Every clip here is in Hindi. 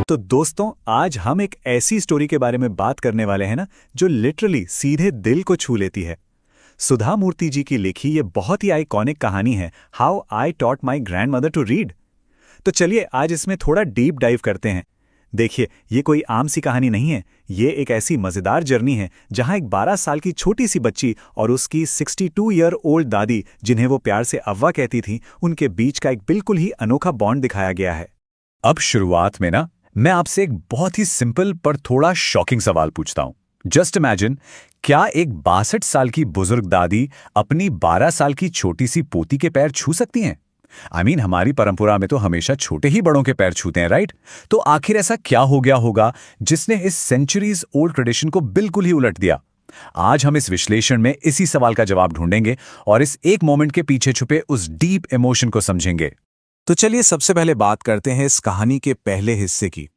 तो दोस्तों, आज हम एक ऐसी स्टोरी के बारे में बात करने वाले हैं ना, जो लिटरली सीधे दिल को छू लेती है। सुधा मूर्ति जी की लिखी ये बहुत ही आइकॉनिक कहानी है, how I taught my grandmother to read. तो चलिए आज इसमें थोड़ा डीप डाइव करते हैं। देखिए, ये कोई आम सी कहानी नहीं है। ये एक ऐसी मजेदार जर्नी है जहां एक 12 साल की छोटी सी बच्ची और उसकी 62 ईयर ओल्ड दादी, जिन्हें वो प्यार से अव्वा कहती थी, उनके बीच का एक बिल्कुल ही अनोखा बॉन्ड दिखाया गया है। अब शुरुआत में ना मैं आपसे एक बहुत ही सिंपल पर थोड़ा शॉकिंग सवाल पूछता हूं। जस्ट इमेजिन, क्या एक 62 साल की बुजुर्ग दादी अपनी 12 साल की छोटी सी पोती के पैर छू सकती हैं? हमारी परंपरा में तो हमेशा छोटे ही बड़ों के पैर छूते हैं, राइट? तो आखिर ऐसा क्या हो गया होगा जिसने इस सेंचुरीज ओल्ड ट्रेडिशन को बिल्कुल ही उलट दिया? आज हम इस विश्लेषण में इसी सवाल का जवाब ढूंढेंगे और इस एक मोमेंट के पीछे छुपे उस डीप इमोशन को समझेंगे। तो चलिए सबसे पहले बात करते हैं इस कहानी के पहले हिस्से की,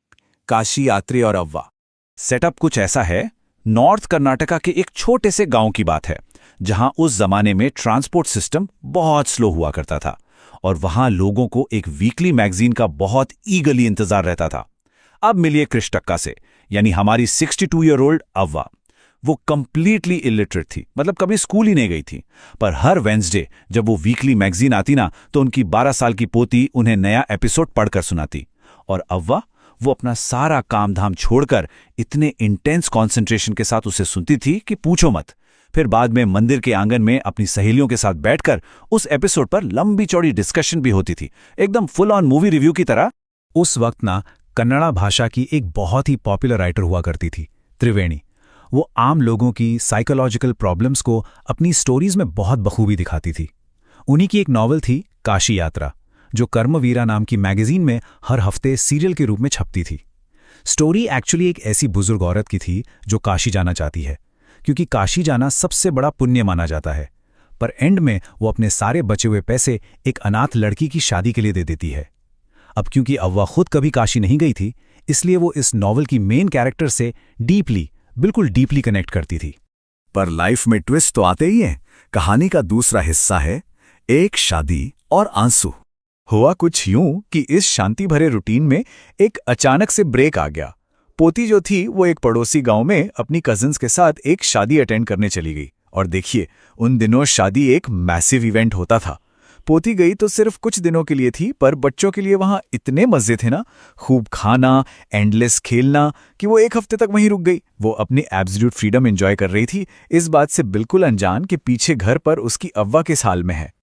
काशी यात्री और अव्वा। सेटअप कुछ ऐसा है। नॉर्थ कर्नाटका के एक छोटे से गांव की बात है, जहां उस जमाने में ट्रांसपोर्ट सिस्टम बहुत स्लो हुआ करता था और वहां लोगों को एक वीकली मैगजीन का बहुत ईगरली इंतजार रहता था। अब मिलिए कृष्टक्का से, यानी हमारी 62 ईयर ओल्ड अव्वा। वो कंप्लीटली इलिटरेट थी, मतलब कभी स्कूल ही नहीं गई थी, पर हर वेंसडे जब वो वीकली मैगजीन आती ना, तो उनकी 12 साल की पोती उन्हें नया एपिसोड पढ़कर सुनाती। और अव्वा, वो अपना सारा काम धाम छोड़कर इतने इंटेंस कंसंट्रेशन के साथ उसे सुनती थी कि पूछो मत। फिर बाद में मंदिर के आंगन में अपनी सहेलियों के साथ बैठकर उस एपिसोड पर लंबी चौड़ी डिस्कशन भी होती थी, एकदम फुल ऑन मूवी रिव्यू की तरह। उस वक्त ना कन्नड़ा भाषा की एक बहुत ही पॉपुलर राइटर हुआ करती थी, त्रिवेणी। वो आम लोगों की साइकोलॉजिकल प्रॉब्लम्स को अपनी स्टोरीज में बहुत बखूबी दिखाती थी। उन्हीं की एक नॉवल थी काशी यात्रा, जो कर्मवीरा नाम की मैगजीन में हर हफ्ते सीरियल के रूप में छपती थी। स्टोरी एक्चुअली एक ऐसी बुजुर्ग औरत की थी जो काशी जाना चाहती है, क्योंकि काशी जाना सबसे बड़ा पुण्य माना जाता है। पर एंड में वो अपने सारे बचे हुए पैसे एक अनाथ लड़की की शादी के लिए दे देती है। अब क्योंकि अव्वा खुद कभी काशी नहीं गई थी, इसलिए वो इस नॉवल की मेन कैरेक्टर से बिल्कुल डीपली कनेक्ट करती थी। पर लाइफ में ट्विस्ट तो आते ही हैं। कहानी का दूसरा हिस्सा है एक शादी और आंसू। हुआ कुछ यूं कि इस शांति भरे रूटीन में एक अचानक से ब्रेक आ गया। पोती जो थी वो एक पड़ोसी गांव में अपनी कजिन्स के साथ एक शादी अटेंड करने चली गई। और देखिए, उन दिनों शादी एक मैसिव इवेंट होता था। पोती गई तो सिर्फ कुछ दिनों के लिए थी, पर बच्चों के लिए वहां इतने मजे थे ना, खूब खाना, एंडलेस खेलना, कि वो एक हफ्ते तक वहीं रुक गई। वो अपनी एब्सोल्यूट फ्रीडम एंजॉय कर रही थी, इस बात से बिल्कुल अनजान कि पीछे घर पर उसकी अव्वा किस हाल में है।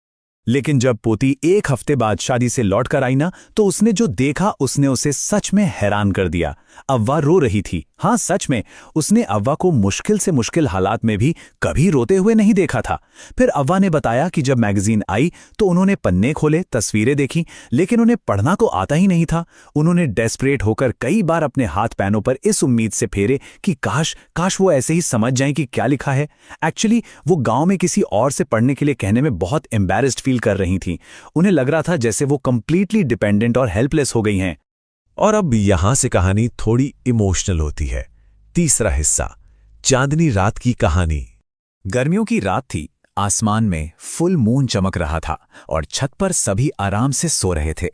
लेकिन जब पोती एक हफ्ते बाद शादी से लौट कर आई ना, तो उसने जो देखा उसने उसे सच में हैरान कर दिया। अव्वा रो रही थी। हाँ, सच में उसने अव्वा को मुश्किल से मुश्किल हालात में भी कभी रोते हुए नहीं देखा था। फिर अव्वा ने बताया कि जब मैगजीन आई तो उन्होंने पन्ने खोले, तस्वीरें देखी, लेकिन उन्हें पढ़ना तो आता ही नहीं था। उन्होंने डेस्परेट होकर कई बार अपने हाथ पैनों पर इस उम्मीद से फेरे कि काश वो ऐसे ही समझ जाएं कि क्या लिखा है। एक्चुअली वो गांव में किसी और से पढ़ने के लिए कहने में बहुत एम्बैरेस्ड फील कर रही थीं। उन्हें लग रहा था जैसे वो कंप्लीटली डिपेंडेंट और हेल्पलेस हो गई हैं। और अब यहां से कहानी थोड़ी इमोशनल होती है। तीसरा हिस्सा, चांदनी रात की कहानी। गर्मियों की रात थी। आसमान में फुल मून चमक रहा था और छत पर सभी आराम से सो रहे थे।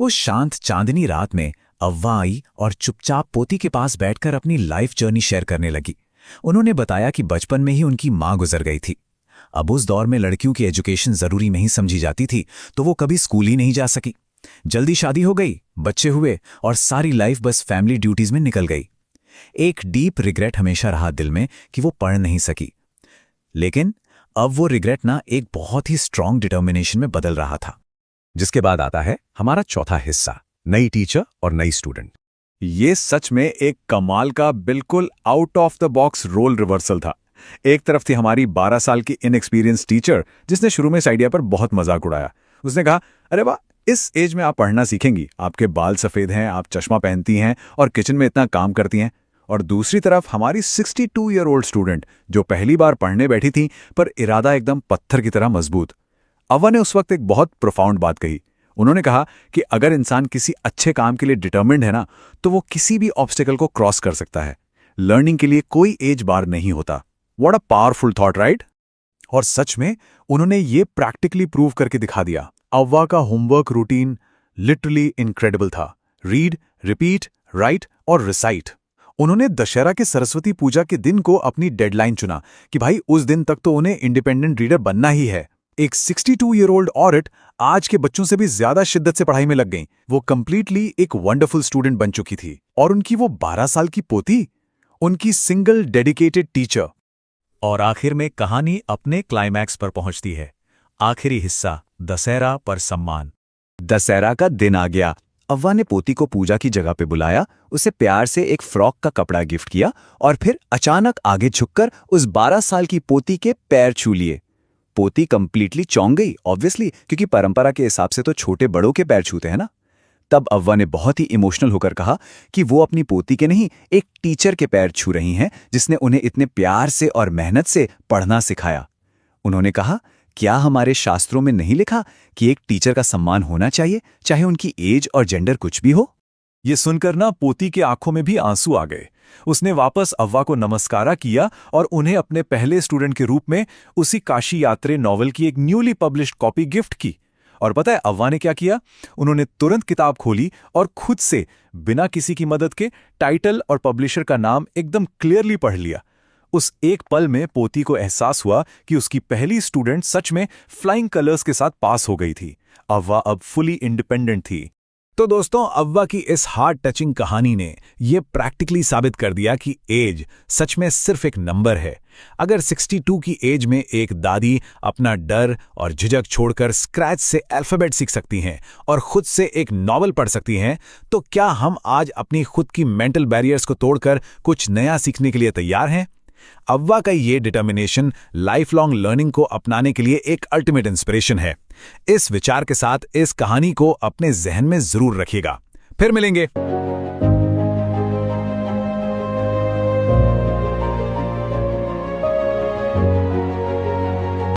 उस शांत चांदनी रात में अव्वा आई और चुपचाप पोती के पास बैठकर अपनी लाइफ जर्नी शेयर करने लगी। उन्होंने बताया कि बचपन में ही उनकी मां गुजर गई थी। अब उस दौर में लड़कियों की एजुकेशन जरूरी नहीं समझी जाती थी, तो वो कभी स्कूल ही नहीं जा सकी। जल्दी शादी हो गई, बच्चे हुए और सारी लाइफ बस फैमिली ड्यूटीज में निकल गई। एक डीप रिग्रेट हमेशा रहा दिल में कि वो पढ़ नहीं सकी। लेकिन अब वो रिग्रेट ना एक बहुत ही स्ट्रांग डिटर्मिनेशन में बदल रहा था। जिसके बाद आता है हमारा चौथा हिस्सा, नई टीचर और नई स्टूडेंट। ये सच में एक कमाल का बिल्कुल out of the box role reversal था। एक तरफ थी हमारी 12 साल की इनएक्सपीरियंस टीचर, जिसने शुरू में इस आइडिया पर बहुत मजाक उड़ाया। उसने कहा, अरे वाह, इस एज में आप पढ़ना सीखेंगी, आपके बाल सफेद हैं, आप चश्मा पहनती हैं और किचन में इतना काम करती हैं। और दूसरी तरफ हमारी 62 ईयर ओल्ड स्टूडेंट, जो पहली बार पढ़ने बैठी थी, पर इरादा एकदम पत्थर की तरह मजबूत। अव्वा ने उस वक्त एक बहुत प्रोफाउंड बात कही। उन्होंने कहा कि अगर इंसान किसी अच्छे काम के लिए डिटर्मिन्ड है ना, तो वो किसी भी ऑब्स्टिकल को क्रॉस कर सकता है। लर्निंग के लिए कोई एज बार नहीं होता। What a powerful thought, right? और सच में उन्होंने ये प्रैक्टिकली प्रूव करके दिखा दिया। अव्वा का होमवर्क रूटीन लिटरली इनक्रेडिबल था। रीड, रिपीट, राइट और रिसाइट। उन्होंने दशहरा के सरस्वती पूजा के दिन को अपनी डेडलाइन चुना कि भाई उस दिन तक तो उन्हें इंडिपेंडेंट रीडर बनना ही है। एक 62-year-old औरत आज के बच्चों से भी ज्यादा शिद्दत से पढ़ाई में लग गईं। वो कंप्लीटली एक वंडरफुल स्टूडेंट बन चुकी थी। और उनकी वो 12 साल की पोती, उनकी सिंगल डेडिकेटेड टीचर। और आखिर में कहानी अपने क्लाइमैक्स पर पहुंचती है। आखिरी हिस्सा, दशहरा पर सम्मान। दशहरा का दिन आ गया। अव्वा ने पोती को पूजा की जगह पे बुलाया, उसे प्यार से एक फ्रॉक का कपड़ा गिफ्ट किया और फिर अचानक आगे झुककर उस 12 साल की पोती के पैर छू लिए। पोती कंप्लीटली चौंक गई, ऑब्वियसली, क्योंकि परंपरा के हिसाब से तो छोटे बड़ों के पैर छूते हैं ना। तब अव्वा ने बहुत ही इमोशनल होकर कहा कि वो अपनी पोती के नहीं, एक टीचर के पैर छू रही हैं जिसने उन्हें इतने प्यार से और मेहनत से पढ़ना सिखाया। उन्होंने कहा, क्या हमारे शास्त्रों में नहीं लिखा कि एक टीचर का सम्मान होना चाहिए, चाहे उनकी एज और जेंडर कुछ भी हो? ये सुनकर ना पोती के आंखों में भी आंसू आ गए। उसने वापस अव्वा को नमस्कारा किया और उन्हें अपने पहले स्टूडेंट के रूप में उसी काशी यात्रे नॉवल की एक न्यूली पब्लिश्ड कॉपी गिफ्ट की। और पता है अव्वा ने क्या किया? उन्होंने तुरंत किताब खोली और खुद से बिना किसी की मदद के टाइटल और पब्लिशर का नाम एकदम क्लियरली पढ़ लिया। उस एक पल में पोती को एहसास हुआ कि उसकी पहली स्टूडेंट सच में फ्लाइंग कलर्स के साथ पास हो गई थी। अव्वा अब फुली इंडिपेंडेंट थी। तो दोस्तों, अव्वा की इस हार्ट टचिंग कहानी ने ये प्रैक्टिकली साबित कर दिया कि एज सच में सिर्फ एक नंबर है। अगर 62 की एज में एक दादी अपना डर और झिझक छोड़कर स्क्रैच से अल्फाबेट सीख सकती हैं और खुद से एक नॉवल पढ़ सकती हैं, तो क्या हम आज अपनी खुद की मेंटल बैरियर्स को तोड़कर कुछ नया सीखने के लिए तैयार हैं? अव्वा का ये डिटर्मिनेशन लाइफ लॉन्ग लर्निंग को अपनाने के लिए एक अल्टीमेट इंस्पिरेशन है। इस विचार के साथ इस कहानी को अपने जहन में जरूर रखिएगा। फिर मिलेंगे।